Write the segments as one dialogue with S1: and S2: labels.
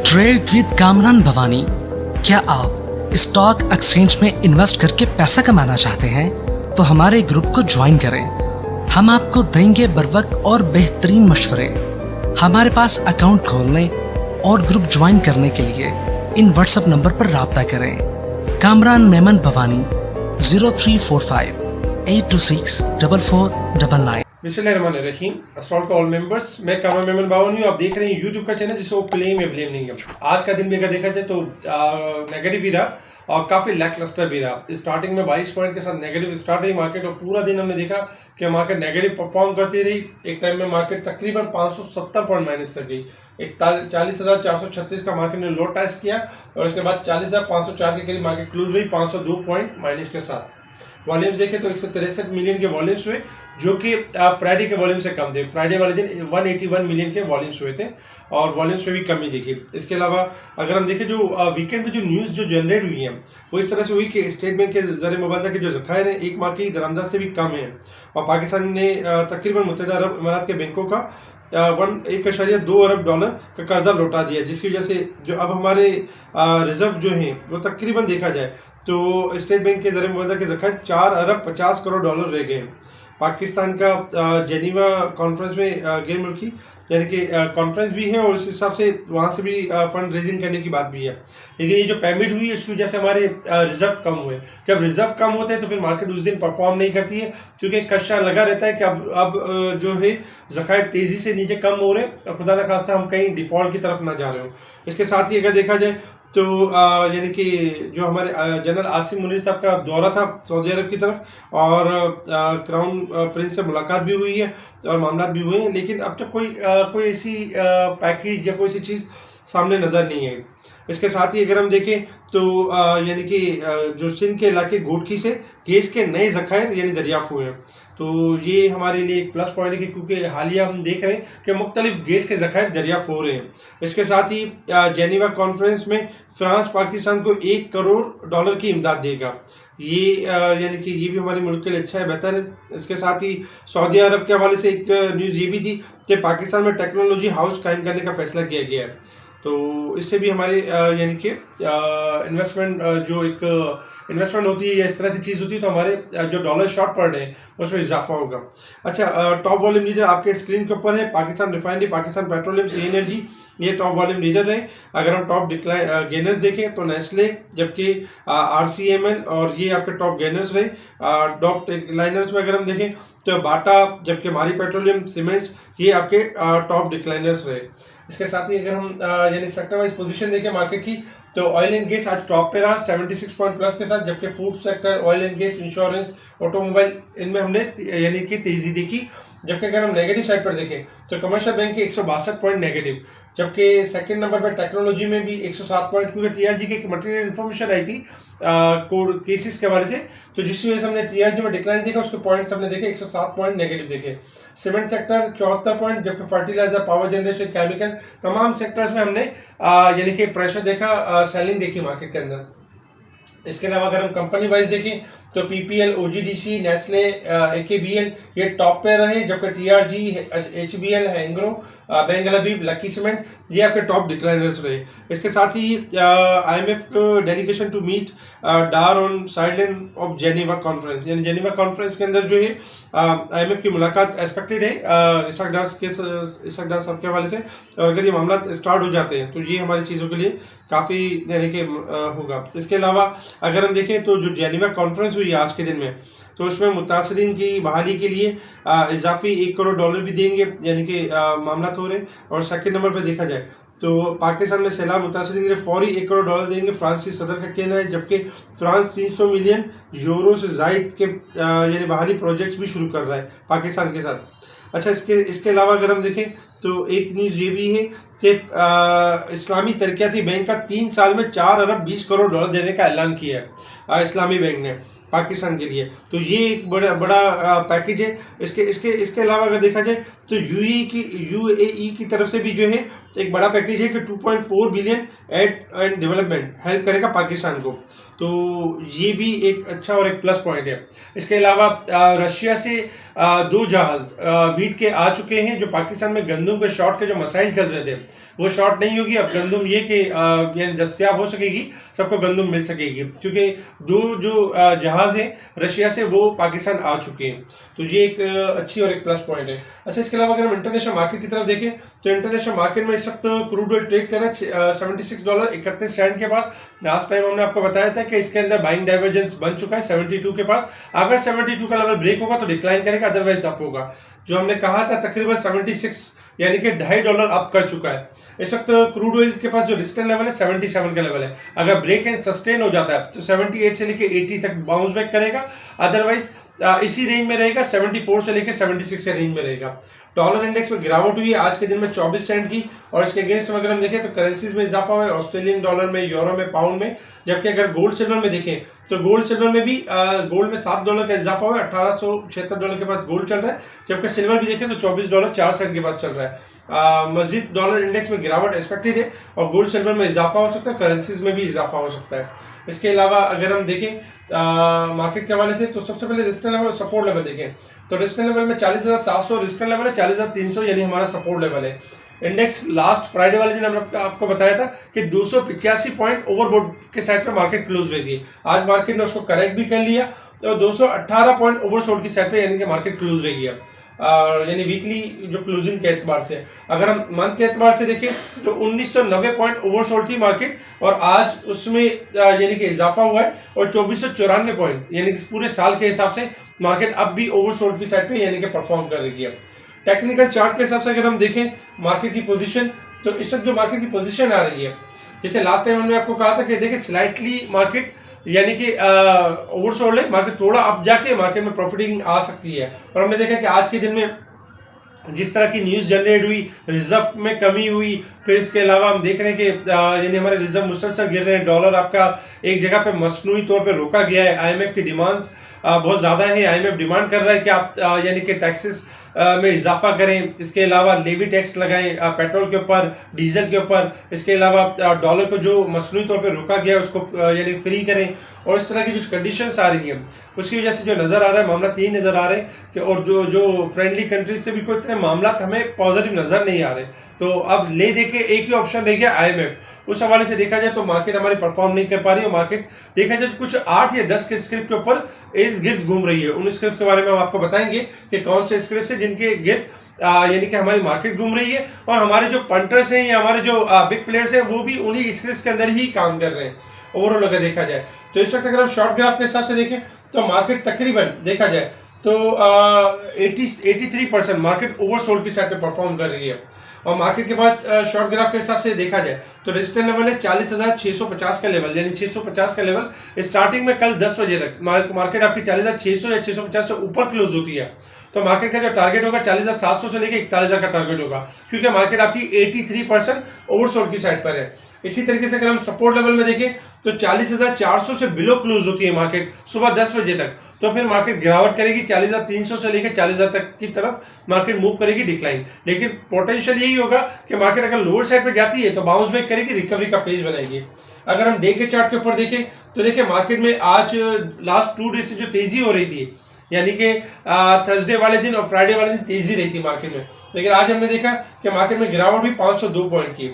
S1: Trade with Kamran Bhavani. क्या आप stock exchange में इन्वेस्ट करके पैसा कमाना चाहते हैं तो हमारे ग्रुप को ज्वाइन करें। हम आपको देंगे बर वक्त और बेहतरीन मशवरे। हमारे पास अकाउंट खोलने और ग्रुप ज्वाइन करने के लिए इन व्हाट्सएप नंबर पर राब्ता करें। कामरान मेमन भवानी 0345 826 4499।
S2: बिस्मिल्लाहिर्रहमानिर्रहीम। अस्सलाम वालेकुम ऑल मेंबर्स, मैं कामरान मेमन भवानी हूँ। आप देख रहे हैं यूट्यूब का चैनल जिसको क्लेम या ब्लेम नहीं है। आज का दिन भी अगर देखा जाए तो नेगेटिव भी रहा और काफ़ी लैकलस्टर भी रहा। स्टार्टिंग में 22 पॉइंट के साथ नेगेटिव स्टार्ट रही मार्केट और पूरा दिन हमने देखा कि मार्केट नेगेटिव परफॉर्म करती रही। एक टाइम में मार्केट तकरीबन 570 पॉइंट माइनस तक गई। 40,436 का मार्केट ने लो टेस्ट किया और उसके बाद 40,504 के करीब मार्केट क्लोज हुई 502 पॉइंट माइनस के साथ। वॉल्यूम्स देखें तो 163 मिलियन के वॉल्यूम्स हुए जो कि फ्राइडे के वॉल्यूम से कम थे। फ्राइडे वाले दिन 181 मिलियन के वॉल्यूम्स हुए थे और वॉल्यूम्स में भी कमी देखी। इसके अलावा अगर हम देखें जो वीकेंड में जो न्यूज़ जो जनरेट हुई है वो इस तरह से हुई कि स्टेट बैंक के ज़र मुबादला के जो ज़खायर हैं एक माह की दरामदाद से भी कम है और पाकिस्तान ने तकरीबन मुत्तहिदा अरब अमारात के बैंकों का 1.2 अरब डॉलर का कर्जा लौटा दिया, जिसकी वजह से जो अब हमारे रिजर्व जो हैं वो तकरीबन देखा जाए तो स्टेट बैंक के ज़र मुबादला के ज़खायर 4 अरब 50 करोड़ डॉलर रह गए हैं। पाकिस्तान का जेनीवा कॉन्फ्रेंस में गैर मुल्की यानी कि कॉन्फ्रेंस भी है और उस हिसाब से वहाँ से भी फंड रेजिंग करने की बात भी है। लेकिन ये जो पेमेंट हुई है उसकी वजह से हमारे रिजर्व कम हुए। जब रिजर्व कम होते हैं तो फिर मार्केट उस दिन परफॉर्म नहीं करती है क्योंकि खदशा लगा रहता है कि अब जो है ज़खायर तेज़ी से नीचे कम हो रहे हैं और खुदा न खास्ता हम कहीं डिफ़ॉल्ट की तरफ ना जा रहे हो। इसके साथ ही अगर देखा जाए तो यानी कि जो हमारे जनरल आसिम मुनीर साहब का दौरा था सऊदी अरब की तरफ और क्राउन प्रिंस से मुलाकात भी हुई है और मामला भी हुए हैं, लेकिन अब तक कोई ऐसी पैकेज या कोई ऐसी चीज़ सामने नज़र नहीं है। इसके साथ ही अगर हम देखें तो यानी कि जो सिंध के इलाके घोटकी से गैस के नए ज़खायर यानी दरियाफ्त हुए हैं, तो ये हमारे लिए एक प्लस पॉइंट है क्योंकि हालिया हम देख रहे हैं कि मुख्तलिफ गैस के ज़खायर दरियाफ्त हो रहे हैं। इसके साथ ही जेनीवा कॉन्फ्रेंस में फ्रांस पाकिस्तान को 1 करोड़ डॉलर की इमदाद देगा। ये यानी कि ये भी हमारे मुल्क के लिए अच्छा है, बेहतर है। इसके साथ ही सऊदी अरब के हवाले से एक न्यूज़ ये भी थी कि पाकिस्तान में टेक्नोलॉजी हाउस कायम करने का फैसला किया गया है। तो इससे भी हमारे यानी कि इन्वेस्टमेंट जो एक इन्वेस्टमेंट होती है या इस तरह की चीज़ होती है तो हमारे जो डॉलर शॉर्ट पड़ रहे हैं उसमें इजाफा होगा। अच्छा, टॉप वॉल्यूम लीडर आपके स्क्रीन के ऊपर है Pakistan refinery, Pakistan petroleum, energy, ये टॉप वॉल्यूम लीडर रहे। अगर हम टॉप गेनर्स देखें तो नेस्ले, जबकि RCML और ये आपके टॉप गेनर्स रहे। टॉप डिक्लाइनर्स में अगर हम देखें तो बाटा, जबकि मारी पेट्रोलियम, सीमेंट्स, ये आपके टॉप डिक्लाइनर्स रहे। इसके साथ ही अगर हम यानी सेक्टर वाइज पोजीशन देखें मार्केट की तो ऑयल एंड गैस आज टॉप पे रहा 76 पॉइंट प्लस के साथ, जबकि food sector, oil and gas, insurance, automobile, इनमें हमने यानी कि तेजी देखी। जबकि अगर हम नेगेटिव साइड पर देखें तो कमर्शियल बैंक के 162 पॉइंट नेगेटिव, जबकि सेकंड नंबर पर टेक्नोलॉजी में भी 107 पॉइंट, क्योंकि TRG की मटेरियल इन्फॉर्मेशन आई थी कोड केसेस के हवाले से, तो जिसकी वजह से हमने TRG में डिक्लाइन देखा, उसके पॉइंट्स हमने देखे 107 पॉइंट नेगेटिव देखे। सीमेंट सेक्टर 74 पॉइंट, जबकि फर्टिलाइजर, पावर जनरेशन, केमिकल, तमाम सेक्टर्स में हमने यानी कि प्रेशर देखा, सेलिंग देखी मार्केट के अंदर। इसके अलावा अगर हम कंपनी वाइज देखें तो PPL, OGDC, नेस्ले, AKBL ये टॉप पे रहे, जबकि TRG, HBL, हैंग्रो, बैंक हबीब, लकी सीमेंट ये आपके टॉप डिक्लाइनर्स रहे। इसके साथ ही IMF delegation to meet Dar on sideline of Geneva conference, यानी जेनीवा कॉन्फ्रेंस के अंदर जो है IMF की मुलाकात एक्सपेक्टेड है इसहाक डार साहब के हवाले से, और अगर ये मामला स्टार्ट हो जाते हैं तो ये हमारी चीज़ों के लिए काफ़ी यानी कि होगा। इसके अलावा अगर हम देखें तो जो जेनीवा कॉन्फ्रेंस हुई आज के दिन में तो उसमें मुतासरीन की बहाली के लिए इजाफी 1 करोड़ डॉलर भी देंगे, यानी कि मामला हो रहे। और सेकंड नंबर पर देखा जाए तो पाकिस्तान में सैलाब मुतासरीन के लिए फौरी 1 करोड़ डॉलर देंगे, फ्रांसीसी सदर का कहना है, जबकि फ्रांस 300 मिलियन यूरो से जायद के यानी बहाली प्रोजेक्ट्स भी शुरू कर रहा है पाकिस्तान के साथ। अच्छा, इसके अलावा अगर हम देखें तो एक न्यूज़ ये भी है कि इस्लामी तरक्याती बैंक का 3 साल में 4 अरब 20 करोड़ डॉलर देने का ऐलान किया है इस्लामी बैंक ने पाकिस्तान के लिए, तो ये एक बड़ा पैकेज है। इसके अलावा अगर देखा जाए तो UAE की तरफ से भी जो है एक बड़ा पैकेज है कि 2.4 billion aid and development help करेगा पाकिस्तान को। तो ये भी एक अच्छा और एक प्लस पॉइंट है। इसके अलावा रशिया से 2 जहाज बीट के आ चुके हैं। जो पाकिस्तान में गंदम के शॉर्ट के जो मसाइल चल रहे थे वो शॉर्ट नहीं होगी। अब गंदम ये कि यानी दस्तियाब हो सकेगी, सबको गंदम मिल सकेगी, क्योंकि 2 जो जहाज हैं रशिया से वो पाकिस्तान आ चुके हैं। तो ये एक अच्छी और एक प्लस पॉइंट है। अच्छा, इसके अलावा अगर हम इंटरनेशनल मार्केट की तरफ देखें तो इंटरनेशनल मार्केट में इस वक्त क्रूड ऑयल ट्रेड कर रहा है $76.31 के पास। लास्ट टाइम हमने आपको बताया था कि इसके अंदर बाइंग डाइवर्जेंस बन चुका है 72 के पास। अगर 72 का लेवल ब्रेक होगा तो डिक्लाइन करेगा, अदरवाइज अप होगा। जो हमने कहा था तकरीबन 76 यानी कि $2.5 अप कर चुका है। इस वक्त क्रूड ऑयल के पास जो रेजिस्टेंस लेवल है 77 का लेवल है। अगर ब्रेक एंड सस्टेन हो जाता है तो 78 से लेके 80 तक बाउंस बैक करेगा, अदरवाइज इसी रेंज में रहेगा, 74 से लेके 76 के रेंज में रहेगा। डॉलर इंडेक्स में गिरावट हुई है आज के दिन में 24 सेंट की, और इसके अगेंस्ट में अगर हम देखें तो करेंसीज में इजाफा हुआ है, ऑस्ट्रेलियन डॉलर में, यूरो में, पाउंड में। जबकि अगर गोल्ड सिल्वर में देखें तो गोल्ड सिल्वर में भी गोल्ड में $7 का इजाफा हुआ है, $1876 के पास गोल्ड चल रहा है। जबकि सिल्वर भी देखें तो $24.04 के पास चल रहा है। मजीद डॉलर इंडेक्स में गिरावट एक्सपेक्टेड है और गोल्ड सिल्वर में इजाफा हो सकता है, करेंसीज में भी इजाफा हो सकता है। इसके अलावा अगर हम देखें मार्केट के हवाले से तो सबसे पहले रेजिस्टेंस लेवल और सपोर्ट लेवल देखें तो रेजिस्टेंस लेवल में 40,700 रेजिस्टेंस लेवल है, 40,300 यानी हमारा सपोर्ट लेवल है। इंडेक्स लास्ट फ्राइडे वाले दिन हमने आपको बताया था कि 285 पॉइंट ओवरबोट के साइड पे मार्केट क्लोज हुई थी। आज मार्केट ने उसको करेक्ट भी कर लिया तो 218 पॉइंट ओवरसोल्ड की साइड पे यानी कि मार्केट क्लोज रही है, यानी वीकली जो क्लोजिंग के एतबार से। अगर हम मंथ के एतबार से देखें तो 1990 पॉइंट ओवरसोल्ड थी मार्केट, और आज उसमें यानी कि इजाफा हुआ है, और 2494 पॉइंट यानी कि पूरे साल के हिसाब से मार्केट अब भी ओवरसोल्ड की साइड पे यानी कि परफॉर्म कर रही है। टेक्निकल चार्ट के हिसाब से अगर हम देखें मार्केट की पोजीशन, तो इस वक्त जो मार्केट की पोजीशन आ रही है, जैसे लास्ट टाइम हमने आपको कहा था कि देखिए स्लाइटली मार्केट यानी कि ओवरसोल्ड है, मार्केट थोड़ा अप जाके मार्केट में प्रॉफिटिंग आ सकती है। और हमने देखा कि आज के दिन में जिस तरह की न्यूज़ जनरेट हुई, रिजर्व में कमी हुई, फिर इसके अलावा हम देख रहे हैं कि यानी हमारे रिजर्व मुसलसल गिर रहे हैं, डॉलर आपका एक जगह पे मसनूई तौर पे रोका गया है। आईएमएफ की डिमांड्स बहुत ज़्यादा है। आईएमएफ डिमांड कर रहा है कि आप यानी कि टैक्सेस में इजाफा करें, इसके अलावा लेवी टैक्स लगाएं पेट्रोल के ऊपर, डीजल के ऊपर, इसके अलावा डॉलर को जो मसनूई तौर पे रोका गया है उसको यानी फ्री करें। और इस तरह की जो कंडीशंस आ रही हैं उसकी वजह से जो नज़र आ रहा है मामला यही नज़र आ रहे हैं कि और जो फ्रेंडली कंट्रीज से भी कोई इतने मामला हमें पॉजिटिव नज़र नहीं आ रहे। तो अब ले दे के एक ही ऑप्शन रह गया आईएमएफ। उस हवाले से देखा जाए तो मार्केट हमारी परफॉर्म नहीं कर पा रही है। मार्केट देखा जाए तो कुछ 8 या 10 के स्क्रिप्ट के ऊपर इर्द गिर्द घूम रही है। उन स्क्रिप्ट के बारे में हम आपको बताएंगे कि कौन से स्क्रिप्ट है जिनके गिर्द यानी कि हमारी मार्केट घूम रही है, और हमारे जो पंटर्स हैं या हमारे जो बिग प्लेयर्स हैं वो भी उन्हीं स्क्रिप्ट के अंदर ही काम कर रहे हैं ओवरऑल अगर देखा जाए। तो इस वक्त अगर हम शॉर्ट ग्राफ के हिसाब से देखें तो मार्केट तकरीबन देखा जाए तो 83% मार्केट ओवरसोल्ड की साइड पे परफॉर्म कर रही है। और मार्केट के बाद शॉर्ट ग्राफ के हिसाब से देखा जाए तो रेजिस्टेंस लेवल है 40,650 का लेवल, यानी 650 का लेवल स्टार्टिंग में कल 10 बजे तक मार्केट आपकी 40,600 या 650 से ऊपर क्लोज होती है। तो मार्केट का जो टारगेट होगा 40,700 से लेकर 41,000 का टारगेट होगा, क्योंकि मार्केट आपकी 83% ओवरसोल्ड की साइड पर है। इसी तरीके से अगर हम सपोर्ट लेवल में देखें तो 40,400 से बिलो क्लोज होती है मार्केट सुबह 10 बजे तक, तो फिर मार्केट गिरावट करेगी 40,300 से लेकर 40,000 तक की तरफ मार्केट मूव करेगी डिक्लाइन। लेकिन पोटेंशियल यही होगा कि मार्केट अगर लोअर साइड पे जाती है तो बाउंस बैक करेगी, रिकवरी का फेज बनाएगी। अगर हम डे के चार्ट के ऊपर देखें तो देखिए मार्केट में आज लास्ट 2 डे से जो तेजी हो रही थी, यानी कि थर्सडे वाले दिन और फ्राइडे वाले दिन तेजी रही थी मार्केट में, लेकिन आज हमने देखा कि मार्केट में गिरावट भी 502 पॉइंट की।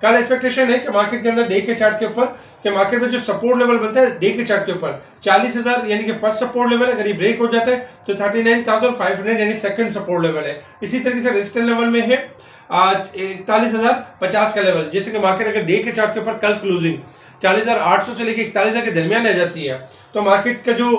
S2: कल एक्सपेक्टेशन है कि मार्केट के अंदर डे के चार्ट के ऊपर कि मार्केट में जो सपोर्ट लेवल बनता है डे के चार्ट के ऊपर 40,000 यानी कि फर्स्ट सपोर्ट लेवल है, अगर ये ब्रेक हो जाता है तो 39,500 यानी सेकंड सपोर्ट लेवल है। इसी तरीके से रेजिस्टेंस लेवल में है 41,050 का लेवल, जैसे कि मार्केट अगर डे के चार्ट के ऊपर कल क्लोजिंग 40,800 से लेकर 41,000 के दरमियान रह जाती है तो मार्केट का जो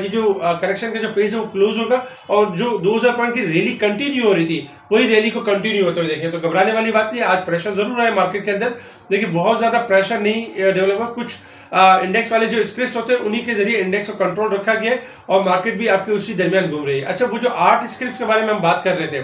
S2: ये जो करेक्शन का जो फेज है वो क्लोज होगा, और जो 2,000 पॉइंट की रैली कंटिन्यू हो रही थी वही रैली को कंटिन्यू होते हुए देखें तो घबराने वाली बात नहीं है। आज प्रेशर जरूर रहा है मार्केट के अंदर, लेकिन बहुत ज्यादा प्रेशर नहीं डेवलप हुआ। कुछ इंडेक्स वाले जो स्क्रिप्ट्स होते हैं उन्हीं के जरिए इंडेक्स को कंट्रोल रखा गया है और मार्केट भी आपके उसी दरमियान घूम रही है। अच्छा, वो जो 8 स्क्रिप्ट्स के बारे में हम बात कर रहे थे,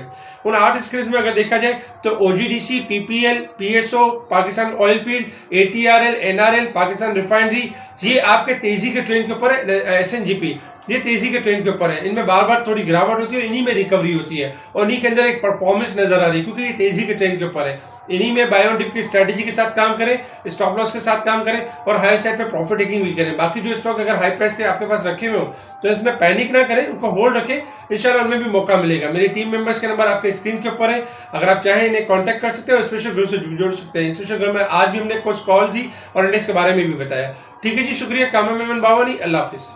S2: उन 8 स्क्रिप्ट्स में अगर देखा जाए तो OGDC, PPL, PSO, Pakistan oil field, ATRL, NRL, Pakistan refinery, ये आपके तेजी के ट्रेंड के ऊपर है। एसएनजीपी ये तेजी के ट्रेंड के ऊपर है, इनमें बार बार थोड़ी गिरावट होती है, इन्हीं में रिकवरी होती है और इन्हीं के अंदर एक परफॉर्मेंस नजर आ रही है क्योंकि ये तेजी के ट्रेंड के ऊपर है। इन्हीं में बाय ऑन डिप की स्ट्रेटेजी के साथ काम करें, स्टॉप लॉस के साथ काम करें और हाई साइड पे प्रॉफिट टेकिंग भी करें। बाकी जो स्टॉक अगर हाई प्राइस के आपके पास रखे हुए हो तो इसमें पैनिक ना करें, उनको होल्ड रखें, इंशाल्लाह उनमें भी मौका मिलेगा। मेरी टीम मेंबर्स के नंबर आपके स्क्रीन के ऊपर है, अगर आप चाहें इन्हें कॉन्टैक्ट कर सकते हो, स्पेशल ग्रुप से जुड़ सकते हैं। स्पेशल ग्रुप में आज भी हमने कुछ कॉल दी और इंडेक्स के बारे में भी बताया। ठीक है जी, शुक्रिया। कामा मेमन बावानी, अल्लाह हाफिज।